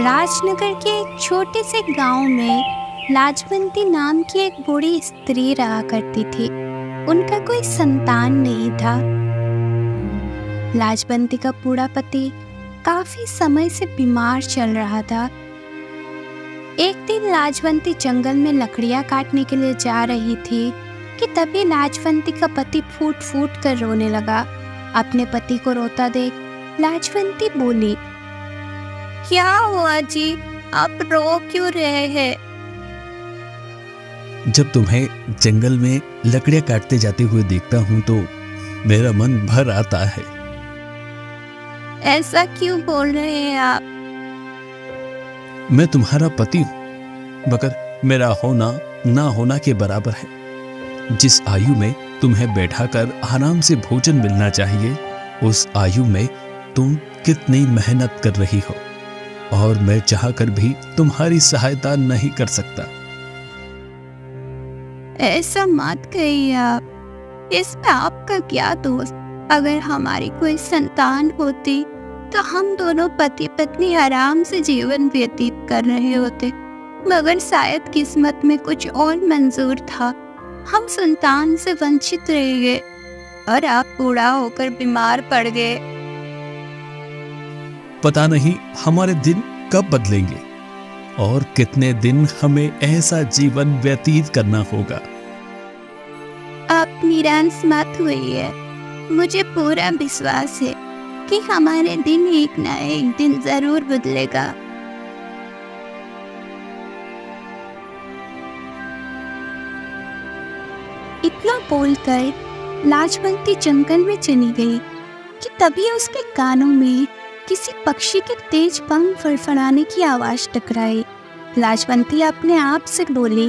राजनगर के एक छोटे से गांव में लाजवंती नाम की एक बूढ़ी स्त्री रहा करती थी। उनका कोई संतान नहीं था। लाजवंती का बूढ़ा पति काफी समय से बीमार चल रहा था। एक दिन लाजवंती जंगल में लकड़ियां काटने के लिए जा रही थी कि तभी लाजवंती का पति फूट फूट कर रोने लगा। अपने पति को रोता देख लाजवंती बोली, क्या हुआ जी, आप रो क्यों रहे हैं? जब तुम्हें जंगल में लकड़ियां काटते जाते हुए देखता हूँ तो मेरा मन भर आता है। ऐसा क्यों बोल रहे हैं आप? मैं तुम्हारा पति हूँ, मगर मेरा होना ना होना के बराबर है। जिस आयु में तुम्हें बैठाकर आराम से भोजन मिलना चाहिए, उस आयु में तुम कितनी मेहनत कर रही हो, और मैं चाहकर भी तुम्हारी सहायता नहीं कर सकता। ऐसा मत कहिए आप, इसमें आपका क्या दोष? अगर हमारी कोई संतान होती तो हम दोनों पति पत्नी आराम से जीवन व्यतीत कर रहे होते, मगर शायद किस्मत में कुछ और मंजूर था। हम संतान से वंचित रह गए और आप बूढ़ा होकर बीमार पड़ गए। पता नहीं हमारे दिन कब बदलेंगे और कितने दिन हमें ऐसा जीवन व्यतीत करना होगा। आप निराश मत होइए, मुझे पूरा विश्वास है कि हमारे दिन एक ना एक दिन जरूर बदलेगा। इतना बोलकर लाजवंती जंगल में चली गई कि तभी उसके कानों में किसी पक्षी के तेज पंख फड़फड़ाने की आवाज टकराई। लाजवंती अपने आप से बोली,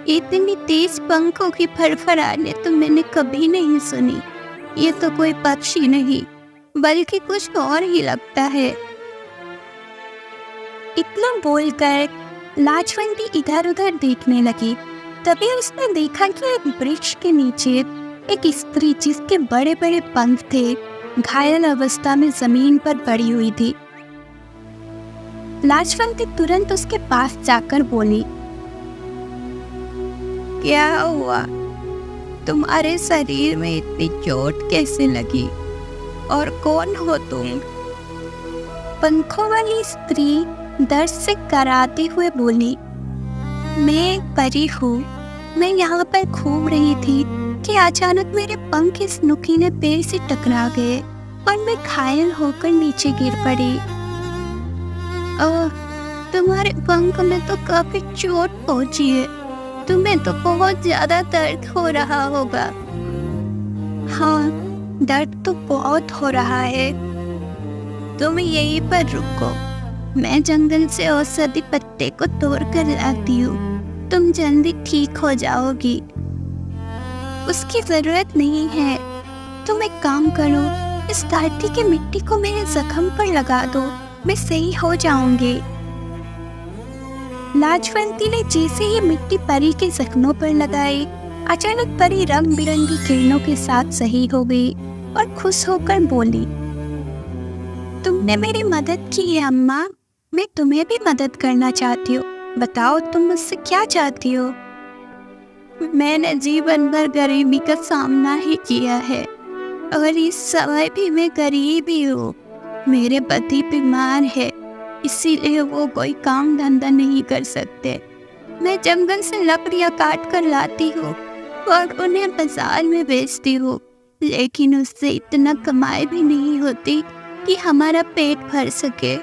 इतनी तेज पंखों की फड़फड़ाने तो मैंने कभी नहीं सुनी। ये तो कोई पक्षी नहीं बल्कि कुछ और ही लगता है। इतना बोलकर लाजवंती इधर उधर देखने लगी। तभी उसने देखा कि एक वृक्ष के नीचे एक स्त्री, जिसके बड़े बड़े पंख थे, घायल अवस्था में जमीन पर पड़ी हुई थी। लाजवंती तुरंत उसके पास जाकर बोली, क्या हुआ? तुम्हारे शरीर में इतनी चोट कैसे लगी और कौन हो तुम? पंखों वाली स्त्री दर्द से कराते हुए बोली, मैं एक परी हूँ। मैं यहाँ पर घूम रही थी कि अचानक मेरे पंख इस नुकीले पेड़ से टकरा गए और मैं घायल होकर नीचे गिर पड़ी। ओह, तुम्हारे पंख में तो काफी चोट पहुंची है। तुम्हें तो बहुत ज्यादा दर्द हो रहा होगा। हाँ, दर्द तो बहुत हो रहा है। तुम यहीं पर रुको, मैं जंगल से औषधि पत्ते को तोड़ कर लाती हूँ। तुम जल्दी ठीक हो जाओगी। उसकी जरूरत नहीं है। तुम एक काम करो, इस धरती की मिट्टी को मेरे जख्म पर लगा दो, मैं सही हो जाऊंगी। लाजवंती ने जैसे ही मिट्टी परी के जख्मों पर लगाई, अचानक परी रंग बिरंगी किरणों के साथ सही हो गई और खुश होकर बोली, तुमने मेरी मदद की है अम्मा। मैं तुम्हें भी मदद करना चाहती हूँ। बताओ, तुम मुझसे क्या चाहती हो? मैंने जीवन भर गरीबी का सामना ही किया है और इस समय भी मैं गरीब ही हूँ। मेरे पति बीमार है, इसीलिए वो कोई काम धंधा नहीं कर सकते। मैं जंगल से लकड़ियाँ काट कर लाती हूँ और उन्हें बाजार में बेचती हूँ, लेकिन उससे इतना कमाई भी नहीं होती कि हमारा पेट भर सके।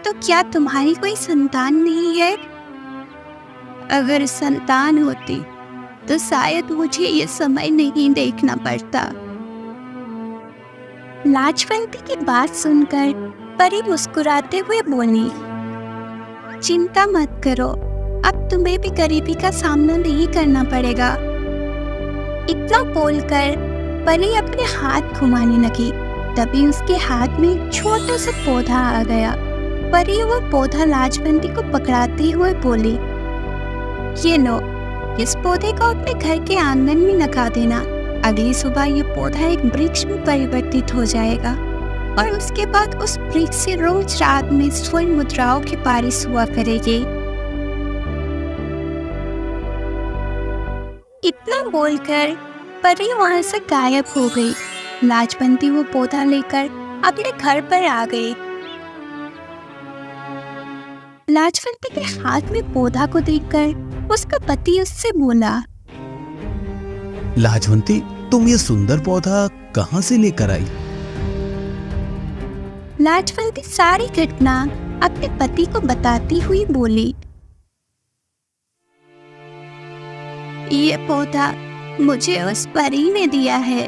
तो क्या तुम्हारी कोई संतान नहीं है? अगर संतान होती तो शायद मुझे ये समय नहीं देखना पड़ता। लाजवंती की बात सुनकर परी मुस्कुराते हुए बोली, चिंता मत करो, अब तुम्हें भी गरीबी का सामना नहीं करना पड़ेगा। इतना बोलकर परी अपने हाथ घुमाने लगी। तभी उसके हाथ में एक छोटा सा पौधा आ गया। परी वो पौधा लाजवंती को पकड़ाते हुए बोली, ये लो, इस पौधे को अपने घर के आंगन में लगा देना। अगली सुबह ये पौधा एक वृक्ष में परिवर्तित हो जाएगा। और उसके बाद उस वृक्ष से रोज रात में स्वर्ण मुद्राओं की बारिश हुआ करेगी। इतना बोलकर परी वहां से गायब हो गई। लाजवंती वो पौधा लेकर अपने घर पर आ गई। लाजवंती के हाथ में पौधा को देखकर उसका पति उससे बोला, लाजवंती, तुम ये सुंदर पौधा कहाँ से लेकर आई? लाजवंती सारी घटना अपने पति को बताती हुई बोली, ये पौधा मुझे उस परी ने दिया है।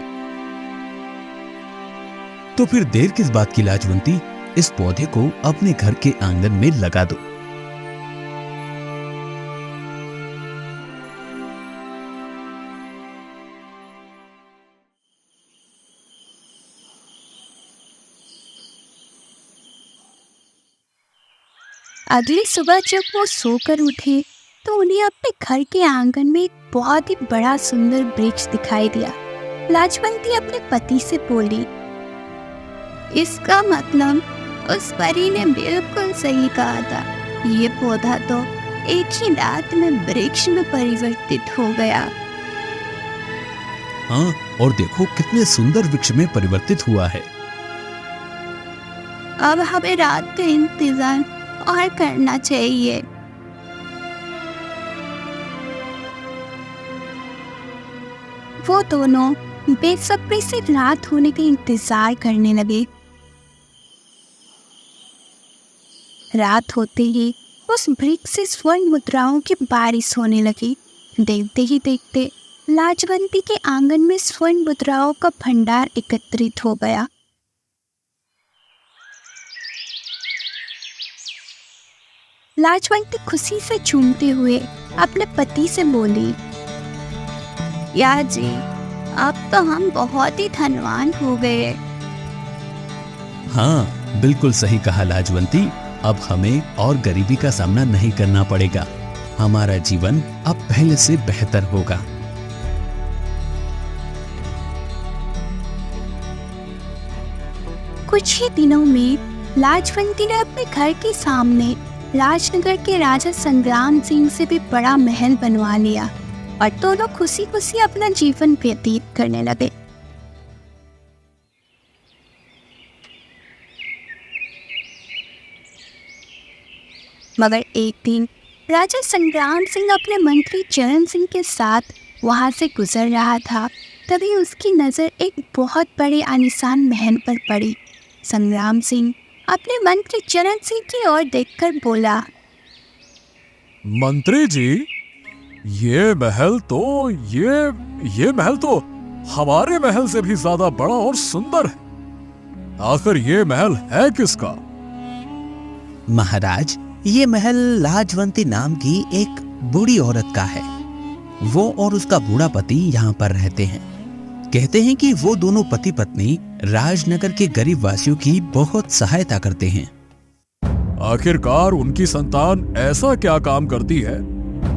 तो फिर देर किस बात की लाजवंती, इस पौधे को अपने घर के आंगन में लगा दो। अगली सुबह जब वो सोकर उठे तो उन्हें अपने घर के आंगन में एक बहुत ही बड़ा सुंदर वृक्ष दिखाई दिया। लाजवंती अपने पति से बोली, इसका मतलब उस परी ने बिल्कुल सही कहा था। ये पौधा तो एक ही रात में वृक्ष में परिवर्तित हो गया। हाँ, और देखो कितने सुंदर वृक्ष में परिवर्तित हुआ है। अब हमें रात का इंतजार और करना चाहिए। वो दोनों बेसब्री से रात होने का इंतजार करने लगे। रात होते ही उस वृक्ष से स्वर्ण मुद्राओं की बारिश होने लगी। देखते ही देखते लाजवंती के आंगन में स्वर्ण मुद्राओं का भंडार एकत्रित हो गया। लाजवंती खुशी से झूमते हुए अपने पति से बोली, या जी, अब तो हम बहुत ही धनवान हो गए। हाँ, बिल्कुल सही कहा लाजवंती। अब हमें और गरीबी का सामना नहीं करना पड़ेगा। हमारा जीवन अब पहले से बेहतर होगा। कुछ ही दिनों में लाजवंती ने अपने घर के सामने राजनगर के राजा संग्राम सिंह से भी बड़ा महल बनवा लिया और दोनों खुशी खुशी अपना जीवन व्यतीत करने लगे। मगर एक दिन राजा संग्राम सिंह अपने मंत्री चरण सिंह के साथ वहां से गुजर रहा था। तभी उसकी नजर एक बहुत बड़े आलीशान महल पर पड़ी। संग्राम सिंह अपने मंत्री चरण सिंह की ओर देखकर बोला, मंत्री जी, ये महल तो हमारे महल से भी ज्यादा बड़ा और सुंदर है। आखिर ये महल है किसका? महाराज, ये महल लाजवंती नाम की एक बूढ़ी औरत का है। वो और उसका बूढ़ा पति यहाँ पर रहते हैं। कहते हैं कि वो दोनों पति पत्नी राजनगर के गरीब वासियों की बहुत सहायता करते हैं। आखिरकार उनकी संतान ऐसा क्या काम करती है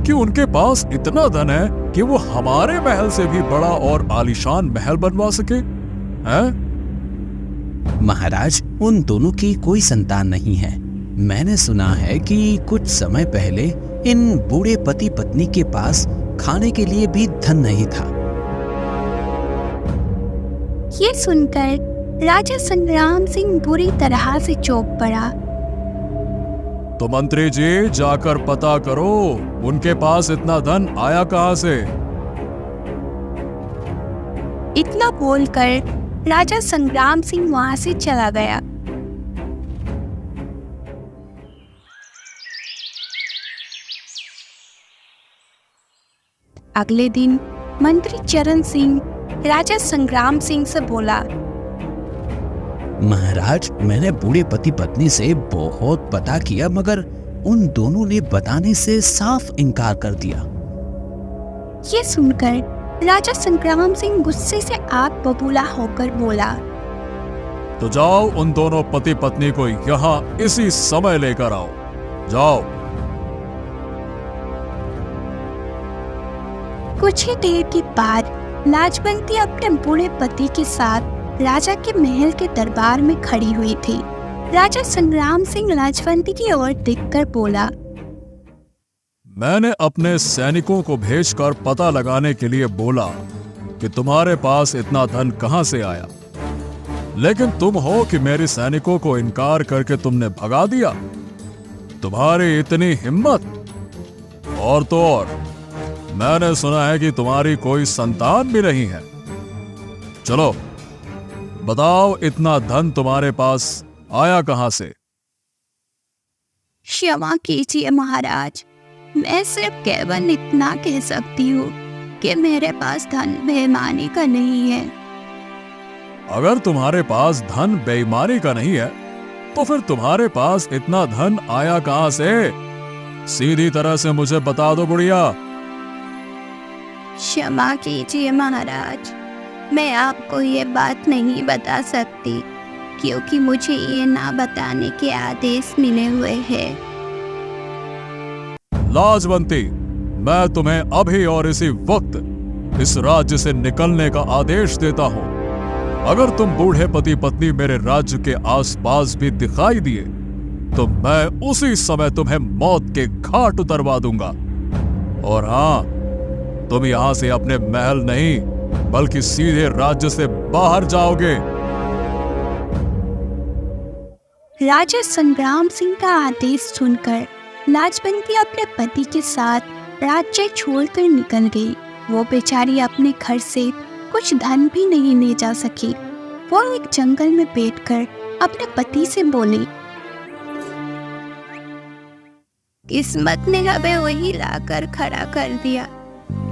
कि उनके पास इतना धन है कि वो हमारे महल से भी बड़ा और आलीशान महल बनवा सके? हैं? महाराज, उन दोनों की कोई संतान नहीं है। मैंने सुना है कि कुछ समय पहले इन बूढ़े पति पत्नी के पास खाने के लिए भी धन नहीं था। ये सुनकर राजा संग्राम सिंह बुरी तरह से चौंक पड़ा। तो मंत्री जी, जाकर पता करो उनके पास इतना धन आया कहां से? इतना बोलकर राजा संग्राम सिंह वहां से चला गया। अगले दिन मंत्री चरण सिंह राजा संग्राम सिंह से बोला, महाराज, मैंने बूढ़े पति पत्नी से बहुत पता किया, मगर उन दोनों ने बताने से साफ इनकार कर दिया। ये सुनकर राजा संग्राम सिंह गुस्से से आग बबूला होकर बोला, तो जाओ उन दोनों पति पत्नी को यहाँ इसी समय लेकर आओ। जाओ। कुछ ही देर के बाद लाजवंती अपने बूढ़े पति के साथ राजा के महल के दरबार में खड़ी हुई थी। राजा संग्राम सिंह लाजवंती की ओर देखकर बोला, मैंने अपने सैनिकों को भेजकर पता लगाने के लिए बोला कि तुम्हारे पास इतना धन कहां से आया, लेकिन तुम हो कि मेरे सैनिकों को इनकार करके तुमने भगा दिया। तुम्हारी इतनी हिम्मत! और तो और मैंने सुना है कि तुम्हारी कोई संतान भी नहीं है। चलो बताओ, इतना धन तुम्हारे पास आया कहां से? क्षमा कीजिए महाराज, मैं सिर्फ केवल इतना कह सकती हूँ कि मेरे पास धन बेईमानी का नहीं है। अगर तुम्हारे पास धन बेईमानी का नहीं है तो फिर तुम्हारे पास इतना धन आया कहां से? सीधी तरह से मुझे बता दो बुढ़िया। क्षमा कीजिए महाराज, मैं आपको ये बात नहीं बता सकती क्योंकि मुझे ये ना बताने के आदेश मिले हुए हैं। लाजवंती, मैं तुम्हें अभी और इसी वक्त इस राज्य से निकलने का आदेश देता हूं। अगर तुम बूढ़े पति पत्नी मेरे राज्य के आसपास भी दिखाई दिए तो मैं उसी समय तुम्हें मौत के घाट उतरवा दूंगा। और हां, तुम यहां से अपने महल नहीं बल्कि सीधे राज्य से बाहर जाओगे। राजा संग्राम सिंह का आदेश सुनकर लाजवंती अपने पति के साथ राज्य छोड़कर निकल गई। वो बेचारी अपने घर से कुछ धन भी नहीं ले जा सकी। वो एक जंगल में बैठकर अपने पति से बोली, किस्मत ने हमें वही लाकर खड़ा कर दिया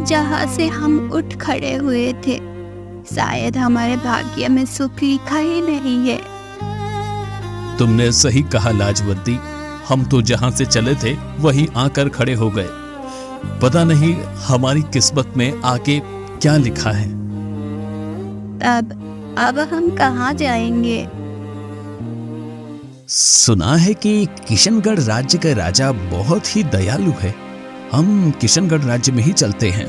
जहाँ से हम उठ खड़े हुए थे। शायद हमारे भाग्य में सुख लिखा ही नहीं है। तुमने सही कहा लाजवंती, हम तो जहां से चले थे वहीं आकर खड़े हो गए। पता नहीं हमारी किस्मत में आगे क्या लिखा है। अब हम कहाँ जाएंगे? सुना है कि किशनगढ़ राज्य का राजा बहुत ही दयालु है। हम किशनगढ़ राज्य में ही चलते हैं।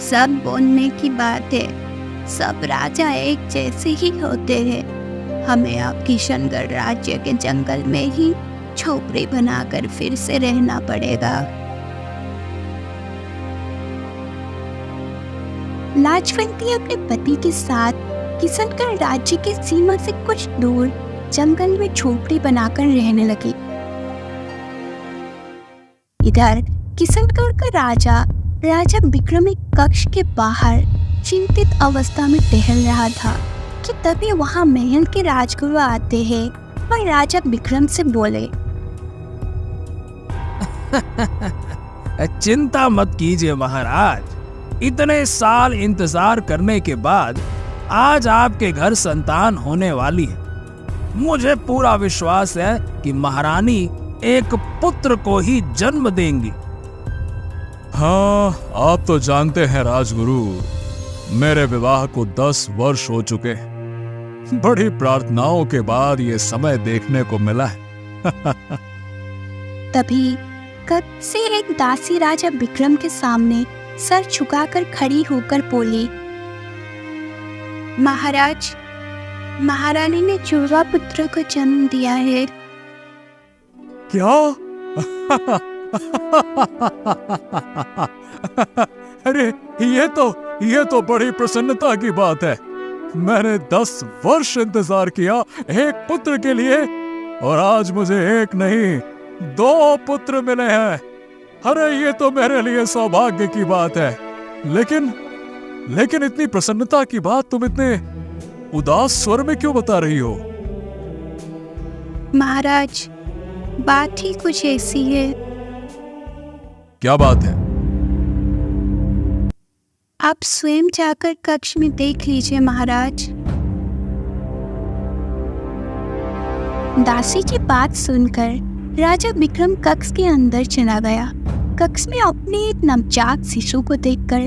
सब बोलने की बात है, सब राजा एक जैसे ही होते हैं। हमें अब किशनगढ़ राज्य के जंगल में ही झोपड़ी बनाकर फिर से रहना पड़ेगा। लाजवंती अपने पति के साथ किशनगढ़ राज्य के सीमा से कुछ दूर जंगल में झोपड़ी बनाकर रहने लगी। इधर किशनगढ़ का राजा विक्रम एक कक्ष के बाहर चिंतित अवस्था में टहल रहा था कि तभी वहां महल के राजगुरु आते हैं और राजा विक्रम से बोले, चिंता मत कीजिए महाराज, इतने साल इंतजार करने के बाद आज आपके घर संतान होने वाली है। मुझे पूरा विश्वास है कि महारानी एक पुत्र को ही जन्म देंगी। हाँ, आप तो जानते हैं राजगुरु, मेरे विवाह को 10 वर्ष हो चुके हैं। बड़ी प्रार्थनाओं के बाद ये समय देखने को मिला है। तभी कक्ष से एक दासी राजा विक्रम के सामने सर झुकाकर खड़ी होकर बोली, महाराज, महारानी ने जुड़वा पुत्र को जन्म दिया है। क्या? अरे ये तो बड़ी प्रसन्नता की बात है। मैंने 10 वर्ष इंतजार किया एक पुत्र के लिए और आज मुझे एक नहीं 2 पुत्र मिले हैं। अरे ये तो मेरे लिए सौभाग्य की बात है। लेकिन इतनी प्रसन्नता की बात तुम इतने उदास स्वर में क्यों बता रही हो? महाराज, बात ही कुछ ऐसी है। क्या बात है? आप स्वयं जाकर कक्ष में देख लीजिए महाराज। दासी की बात सुनकर राजा विक्रम कक्ष के अंदर चला गया। कक्ष में अपने एक नवजात शिशु को देखकर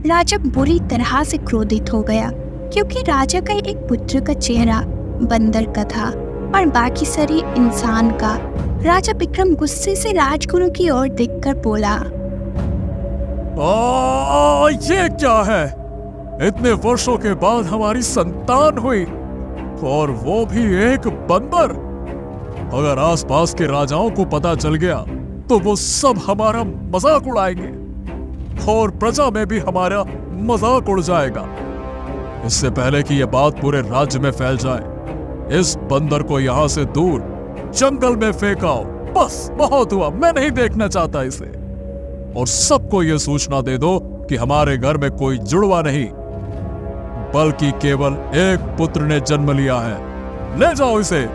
राजा बुरी तरह से क्रोधित हो गया, क्योंकि राजा का एक पुत्र का चेहरा बंदर का था और बाकी शरीर इंसान का। राजा विक्रम गुस्से से राजगुरु की ओर देखकर बोला, ये क्या है? इतने वर्षों के बाद हमारी संतान हुई, और वो भी एक बंदर। अगर आसपास के राजाओं को पता चल गया तो वो सब हमारा मजाक उड़ाएंगे और प्रजा में भी हमारा मजाक उड़ जाएगा। इससे पहले कि यह बात पूरे राज्य में फैल जाए, इस बंदर को यहां से दूर जंगल में फेंकाओ। बस, बहुत हुआ, मैं नहीं देखना चाहता इसे। और सबको यह सूचना दे दो कि हमारे घर में कोई जुड़वा नहीं, बल्कि केवल एक पुत्र ने जन्म लिया है। ले जाओ इसे।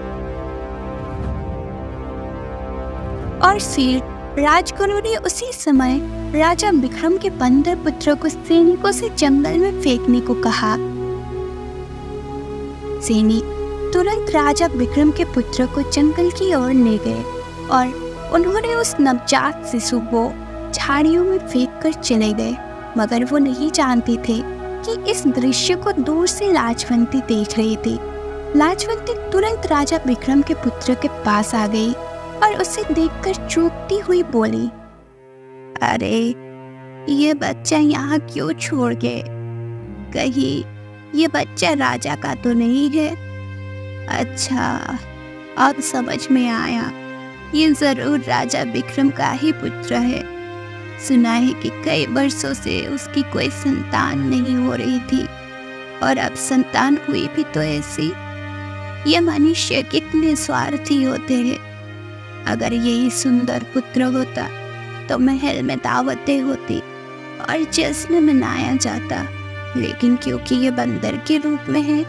और फिर राजगुरु ने उसी समय राजा विक्रम के बंदर पुत्रों को सैनिकों से जंगल में फेंकने को कहा। सैनिक तुरंत राजा विक्रम के पुत्र को जंगल की ओर ले गए और उन्होंने उस नवजात शिशु को झाड़ियों में फेंक कर चले गए। मगर वो नहीं जानते थे कि इस दृश्य को दूर से लाजवंती देख रही थी। लाजवंती तुरंत राजा विक्रम के पुत्र के पास आ गई और उसे देखकर चूकती हुई बोली, अरे ये बच्चा यहाँ क्यों छोड़ गए? कहीं ये बच्चा राजा का तो नहीं है? अच्छा, अब समझ में आया, ये जरूर राजा विक्रम का ही पुत्र है। सुना है कि कई वर्षों से उसकी कोई संतान नहीं हो रही थी, और अब संतान हुई भी तो ऐसी। ये मनुष्य कितने स्वार्थी होते हैं। अगर यही सुंदर पुत्र होता तो महल में दावतें होती और जश्न मनाया जाता, लेकिन क्योंकि ये बंदर के रूप में है,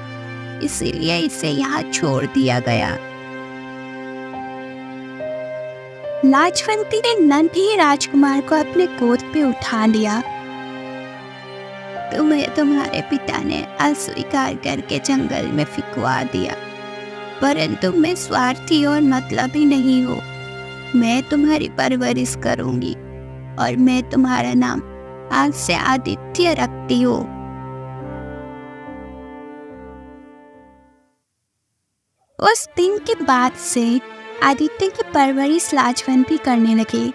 इसीलिए इसे यहाँ छोड़ दिया गया। लाजवंती ने नन्हे राजकुमार को अपने गोद पे उठा लिया। तुम्हें तुम्हारे पिता ने अस्वीकार करके जंगल में फिकवा दिया, परंतु मैं स्वार्थी और मतलबी नहीं हूँ। मैं तुम्हारी परवरिश करूंगी और मैं तुम्हारा नाम आज से आदित्य रखती हूँ। उस दिन के बाद से आदित्य की परवरिश लाजवंती करने लगी।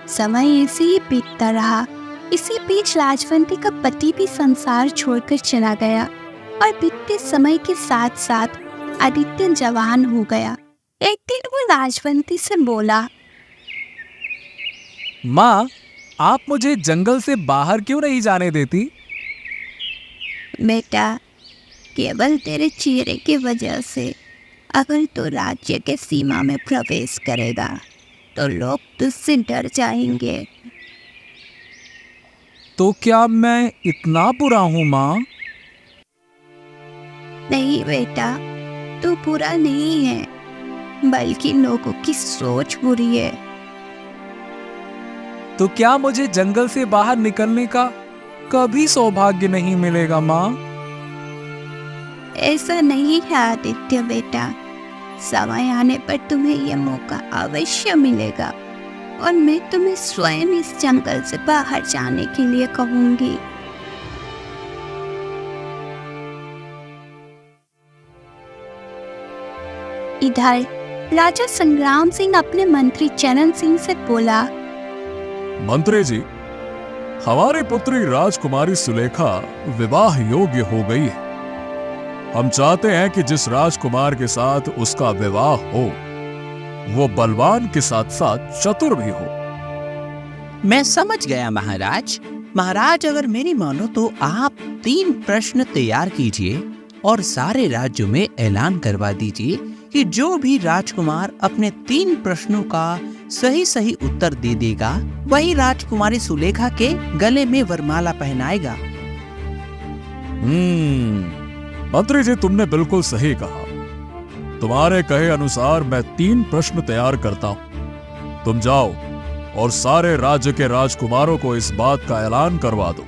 समय ऐसे ही बीतता रहा। इसी बीच लाजवंती का पति भी संसार छोड़कर चला गया और बीतते समय के साथ साथ आदित्य जवान हो गया। एक दिन वो लाजवंती से बोला, माँ, आप मुझे जंगल से बाहर क्यों नहीं जाने देती? बेटा, केवल तेरे चेहरे की वजह से अगर तू राज्य के सीमा में प्रवेश करेगा तो लोग तुझसे डर जाएंगे। तो क्या मैं इतना बुरा हूँ माँ? नहीं बेटा, तू बुरा नहीं है, बल्कि लोगों की सोच बुरी है। तो क्या मुझे जंगल से बाहर निकलने का कभी सौभाग्य नहीं मिलेगा माँ? ऐसा नहीं है आदित्य बेटा, समय आने पर तुम्हें यह मौका अवश्य मिलेगा और मैं तुम्हें स्वयं इस जंगल से बाहर जाने के लिए कहूंगी। इधर राजा संग्राम सिंह अपने मंत्री चरण सिंह से बोला, मंत्री जी, हमारी पुत्री राजकुमारी सुलेखा विवाह योग्य हो गई है। हम चाहते हैं कि जिस राजकुमार के साथ उसका विवाह हो वो बलवान के साथ साथ चतुर भी हो। मैं समझ गया महाराज। महाराज, अगर मेरी मानो तो आप 3 प्रश्न तैयार कीजिए और सारे राज्यों में ऐलान करवा दीजिए कि जो भी राजकुमार अपने 3 प्रश्नों का सही सही उत्तर दे देगा वही राजकुमारी सुलेखा के गले में वरमाला पहनाएगा। मंत्री जी, तुमने बिल्कुल सही कहा। तुम्हारे कहे अनुसार मैं 3 प्रश्न तैयार करता हूं। तुम जाओ और सारे राज्य के राजकुमारों को इस बात का ऐलान करवा दो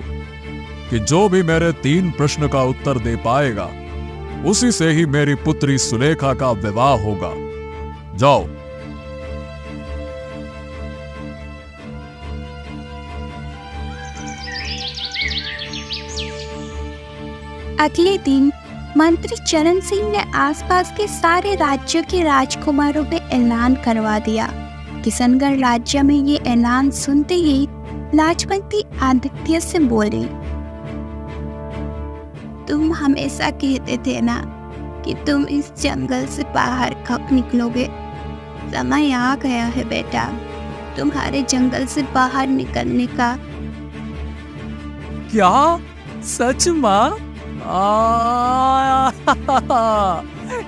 कि जो भी मेरे 3 प्रश्न का उत्तर दे पाएगा उसी से ही मेरी पुत्री सुलेखा का विवाह होगा। जाओ। अगले दिन मंत्री चरण सिंह ने आसपास के सारे राज्यों के राजकुमारों में ऐलान करवा दिया। किशनगढ़ राज्य में ये ऐलान सुनते ही लाजवंती आदित्य से बोली, तुम हमेशा कहते थे ना कि तुम इस जंगल से बाहर कब निकलोगे। समय आ गया है बेटा, तुम्हारे जंगल से बाहर निकलने का। क्या सच माँ?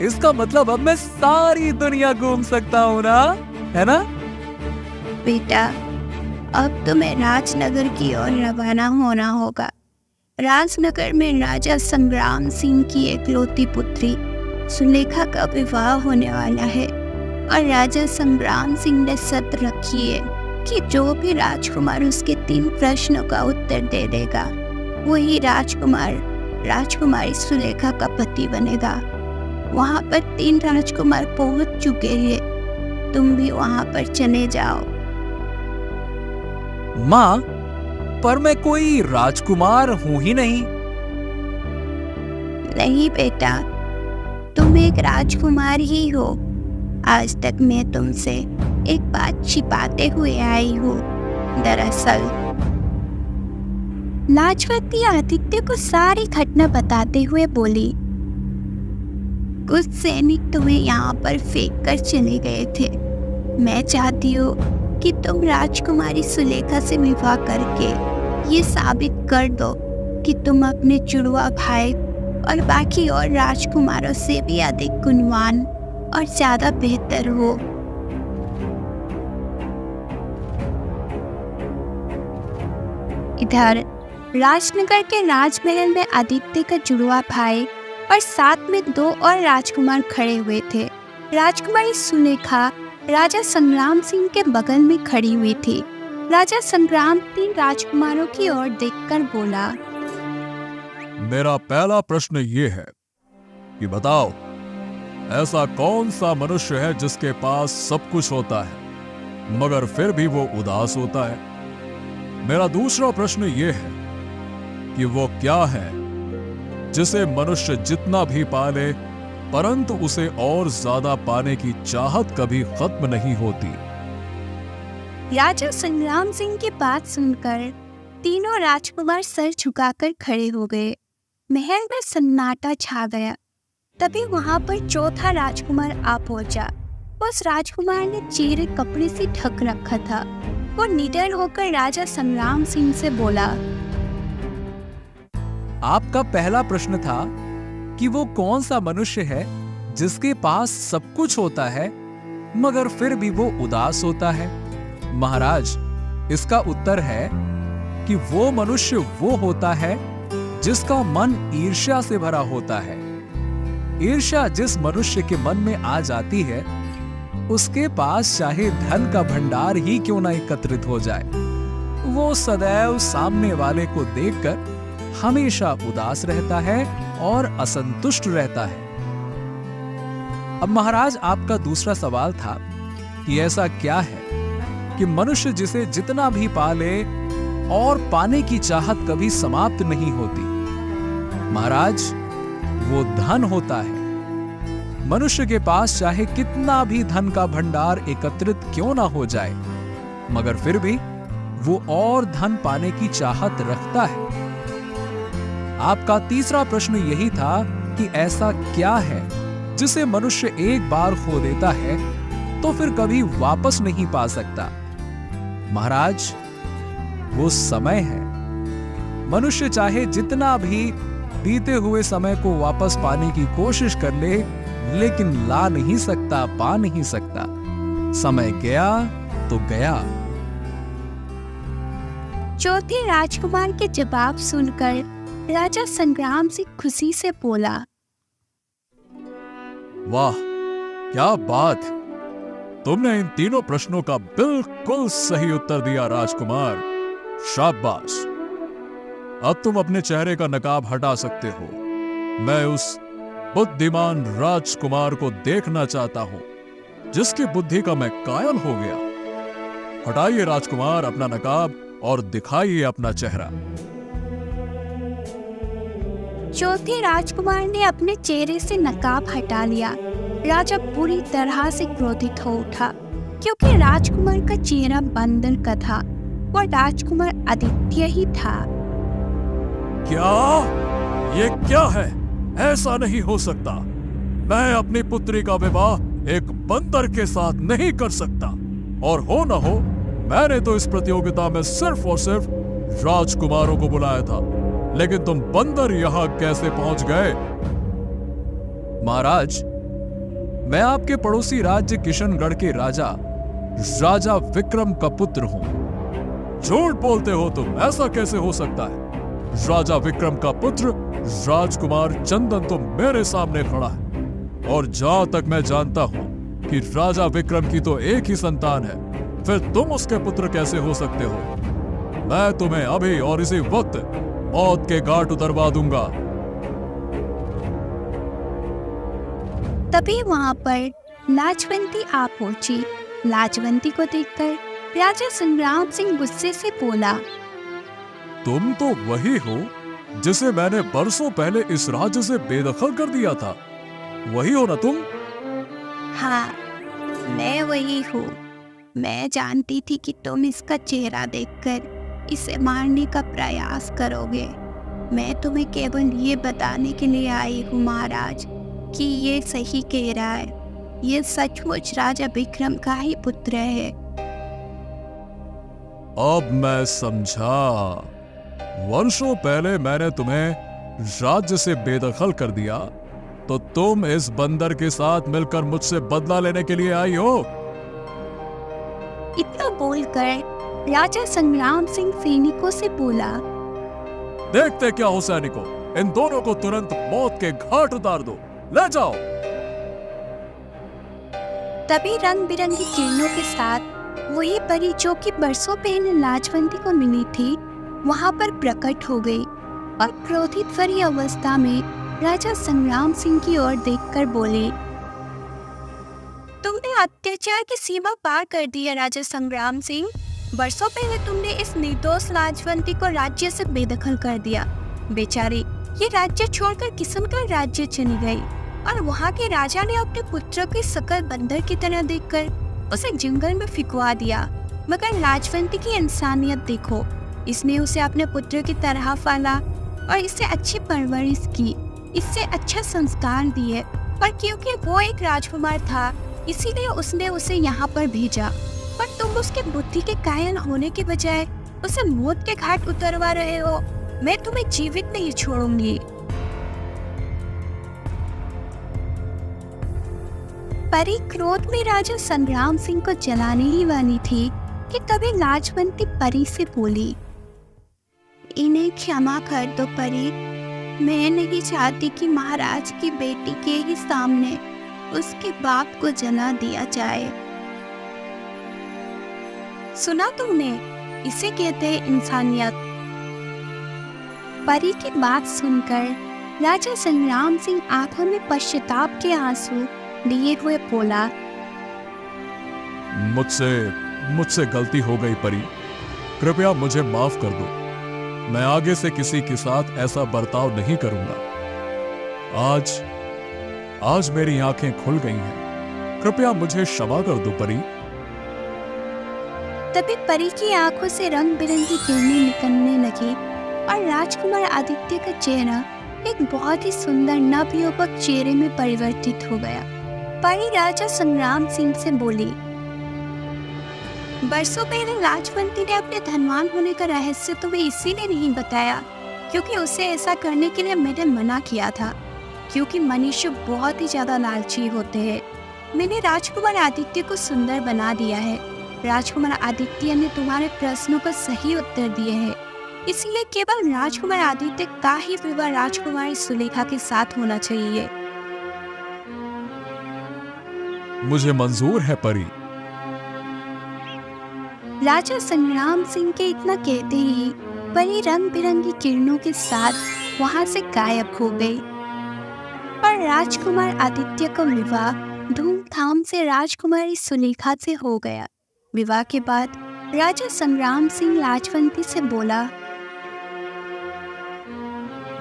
इसका मतलब अब मैं सारी दुनिया घूम सकता हूँ ना, है ना? बेटा, अब तुम्हें राजनगर की ओर रवाना होना होगा। राजनगर में राजा संग्राम सिंह की एकलौती पुत्री सुलेखा का विवाह होने वाला है और राजा संग्राम सिंह ने शर्त रखी है कि जो भी राजकुमार उसके 3 प्रश्नों का उत्तर दे देगा वही राजकुमार राजकुमारी सुलेखा का पति बनेगा। वहाँ पर 3 राजकुमार पहुँच चुके हैं, तुम भी वहाँ पर चले जाओ। माँ, पर मैं कोई राजकुमार हूँ ही नहीं। नहीं बेटा, तुम एक राजकुमार ही हो। आज तक मैं तुमसे एक बात छिपाते हुए आई हूँ। दरअसल लाजवंती आदित्य को सारी घटना बताते हुए बोली, कुछ सैनिक तुम्हें यहाँ पर फेंक कर चले गए थे। मैं चाहती हूँ कि तुम राजकुमारी सुलेखा से विवाह करके ये साबित कर दो कि तुम अपने जुड़वा भाई और बाकी और राजकुमारों से भी अधिक गुणवान और ज्यादा बेहतर हो। इधर राजनगर के राजमहल में आदित्य का जुड़वा भाई और साथ में 2 और राजकुमार खड़े हुए थे। राजकुमारी सुलेखा राजा संग्राम सिंह के बगल में खड़ी हुई थी। राजा संग्राम 3 राजकुमारों की ओर देखकर बोला, मेरा पहला प्रश्न ये है कि बताओ, ऐसा कौन सा मनुष्य है जिसके पास सब कुछ होता है मगर फिर भी वो उदास होता है? मेरा दूसरा प्रश्न ये है कि वो क्या है जिसे मनुष्य जितना भी पाले परंतु उसे और ज्यादा पाने की चाहत कभी खत्म नहीं होती? राजा संग्राम सिंह की बात सुनकर तीनों राजकुमार सर झुकाकर खड़े हो गए। महल में सन्नाटा छा गया। तभी वहां पर चौथा राजकुमार आ पहुंचा। उस राजकुमार ने चेहरे कपड़े से ढक रखा था। वो निडर होकर राजा संग्राम सिंह से बोला, आपका पहला प्रश्न था कि वो कौन सा मनुष्य है जिसके पास सब कुछ होता है मगर फिर भी वो उदास होता है। महाराज, इसका उत्तर है कि वो मनुष्य वो होता है जिसका मन ईर्ष्या से भरा होता है। ईर्ष्या जिस मनुष्य के मन में आ जाती है उसके पास चाहे धन का भंडार ही क्यों ना एकत्रित हो जाए, वो सदैव सामने वाले को देखकर हमेशा उदास रहता है और असंतुष्ट रहता है। अब महाराज, आपका दूसरा सवाल था कि ऐसा क्या है कि मनुष्य जिसे जितना भी पाले और पाने की चाहत कभी समाप्त नहीं होती। महाराज, वो धन होता है। मनुष्य के पास चाहे कितना भी धन का भंडार एकत्रित क्यों ना हो जाए मगर फिर भी वो और धन पाने की चाहत रखता है। आपका तीसरा प्रश्न यही था कि ऐसा क्या है जिसे मनुष्य एक बार खो देता है तो फिर कभी वापस नहीं पा सकता। महाराज, वो समय है। मनुष्य चाहे जितना भी बीते हुए समय को वापस पाने की कोशिश कर ले लेकिन ला नहीं सकता, पा नहीं सकता। समय गया तो गया। चौथे राजकुमार के जवाब सुनकर राजा संग्राम सिंह खुशी से बोला, वाह, क्या बात! तुमने इन तीनों प्रश्नों का बिल्कुल सही उत्तर दिया राजकुमार। शाबाश! अब तुम अपने चेहरे का नकाब हटा सकते हो। मैं उस बुद्धिमान राजकुमार को देखना चाहता हूं जिसकी बुद्धि का मैं कायल हो गया। हटाइए राजकुमार अपना नकाब और दिखाइए अपना चेहरा। चौथे राजकुमार ने अपने चेहरे से नकाब हटा लिया। राजा पूरी तरह से क्रोधित हो उठा क्योंकि राजकुमार का चेहरा बंदर का था। वो राजकुमार आदित्य ही था। क्या? ये क्या है? ऐसा नहीं हो सकता। मैं अपनी पुत्री का विवाह एक बंदर के साथ नहीं कर सकता। और हो न हो, मैंने तो इस प्रतियोगिता में सिर्फ और सिर्फ राजकुमारों को बुलाया था, लेकिन तुम बंदर यहाँ कैसे पहुंच गए? महाराज, मैं आपके पड़ोसी राज्य किशनगढ़ के राजा विक्रम का पुत्र हूं। झूठ बोलते हो तुम, ऐसा कैसे हो सकता है? राजा विक्रम का पुत्र राजकुमार चंदन तो मेरे सामने खड़ा है, और जहां तक मैं जानता हूं कि राजा विक्रम की तो एक ही संतान है, फिर तुम उसके पुत्र कैसे हो सकते हो? मैं तुम्हें अभी और इसी वक्त मौत के घाट उतरवा दूंगा। तभी वहां पर लाजवंती आ पहुंची। लाजवंती को देखकर राजा संग्राम सिंह गुस्से से बोला, तुम तो वही हो जिसे मैंने बरसों पहले इस राज्य से बेदखल कर दिया था। वही हो ना तुम? हाँ, मैं वही हूँ। मैं जानती थी कि तुम इसका चेहरा देखकर इसे मारने का प्रयास करोगे। मैं तुम्हें केवल ये बताने के लिए आई हूँ महाराज कि ये सही कह रहा है। ये सचमुच राजा विक्रम का ही पुत्र है। अब मैं समझा। वर्षों पहले मैंने तुम्हें राज्य से बेदखल कर दिया, तो तुम इस बंदर के साथ मिलकर मुझसे बदला लेने के लिए आई हो। इतना बोलकर राजा संग्राम सिंह सैनिकों से बोला, देखते क्या हो सैनिकों, इन दोनों को तुरंत मौत के घाट उतार दो, ले जाओ। तभी रंग बिरंगी किरणों के साथ वही परी जो कि बरसों पहले लाजवंती को मिली थी वहां पर प्रकट हो गई और क्रोधित भरी अवस्था में राजा संग्राम सिंह की ओर देखकर बोले, तुमने अत्याचार की सीमा पार कर दी है राजा संग्राम सिंह। बरसों पहले तुमने इस निर्दोष लाजवंती को राज्य से बेदखल कर दिया। बेचारी ये राज्य छोड़कर किशनगढ़ राज्य चली गई और वहाँ के राजा ने अपने पुत्र की शकल बंदर की तरह देखकर उसे जंगल में फिकवा दिया। मगर लाजवंती की इंसानियत देखो, इसने उसे अपने पुत्र की तरह पाला और इससे अच्छी परवरिश की, इससे अच्छा संस्कार दिए, पर क्योंकि वो एक राजकुमार था इसीलिए उसने उसे यहाँ पर भेजा। पर तुम उसके बुद्धि के कायल होने के बजाय उसे मौत के घाट उतरवा रहे हो। मैं तुम्हें जीवित नहीं छोड़ूंगी। परी क्रोध में राजा संग्राम सिंह को जलाने ही वाली थी कि तभी लाजवंती परी से बोली, इन्हें क्षमा कर दो परी। मैं नहीं चाहती कि महाराज की बेटी के ही सामने उसके बाप को जला दिया जाए। सुना तुमने, इसे कहते हैं इंसानियत। परी की बात सुनकर राजा संग्राम सिंह आंखों में पश्चाताप के आंसू लिए हुए बोला, मुझसे गलती हो गई परी, कृपया मुझे माफ कर दो। मैं आगे से किसी के साथ ऐसा बर्ताव नहीं करूंगा। आज मेरी आंखें खुल गई हैं। कृपया मुझे क्षमा कर दो परी। तभी परी की आंखों से रंग बिरंगी किरणें निकलने लगी और राजकुमार आदित्य का चेहरा एक बहुत ही सुंदर नवयुवक चेहरे में परिवर्तित हो गया। परी राजा संग्राम सिंह से बोली, बरसों पहले लाजवंती ने अपने धनवान होने का रहस्य तुम्हें इसीलिए नहीं बताया क्योंकि उसे ऐसा करने के लिए मैंने मना किया था, क्योंकि मनुष्य बहुत ही ज्यादा लालची होते हैं। मैंने राजकुमार आदित्य को सुंदर बना दिया है। राजकुमार आदित्य ने तुम्हारे प्रश्नों का सही उत्तर दिए हैं, इसलिए केवल राजकुमार आदित्य का ही विवाह राजकुमारी सुलेखा के साथ होना चाहिए। मुझे मंजूर है परी। राजा संग्राम सिंह के इतना कहते ही परी रंग बिरंगी किरणों के साथ वहां से गायब हो गई और राजकुमार आदित्य का विवाह धूमधाम से राजकुमारी सुलेखा से हो गया। विवाह के बाद राजा संग्राम सिंह लाजवंती से बोला,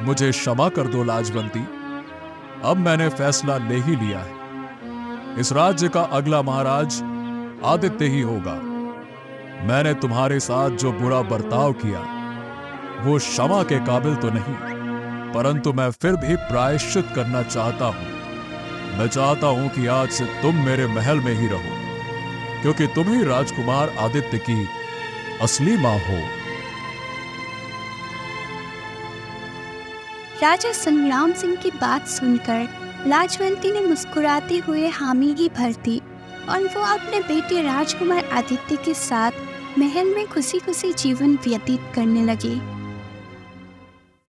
मुझे क्षमा कर दो लाजवंती, अब मैंने फैसला ले ही लिया है। इस राज्य का अगला महाराज आदित्य ही होगा। मैंने तुम्हारे साथ जो बुरा बर्ताव किया वो क्षमा के काबिल तो नहीं, परंतु मैं फिर भी प्रायश्चित करना चाहता हूं। मैं चाहता हूं कि आज से तुम मेरे महल में ही रहो, क्योंकि तुम ही राजकुमार आदित्य की असली मां हो। राजा संग्राम सिंह की बात सुनकर लाजवंती ने मुस्कुराते हुए हामी ही भर दी और वो अपने बेटे राजकुमार आदित्य के साथ महल में खुशी खुशी जीवन व्यतीत करने लगी।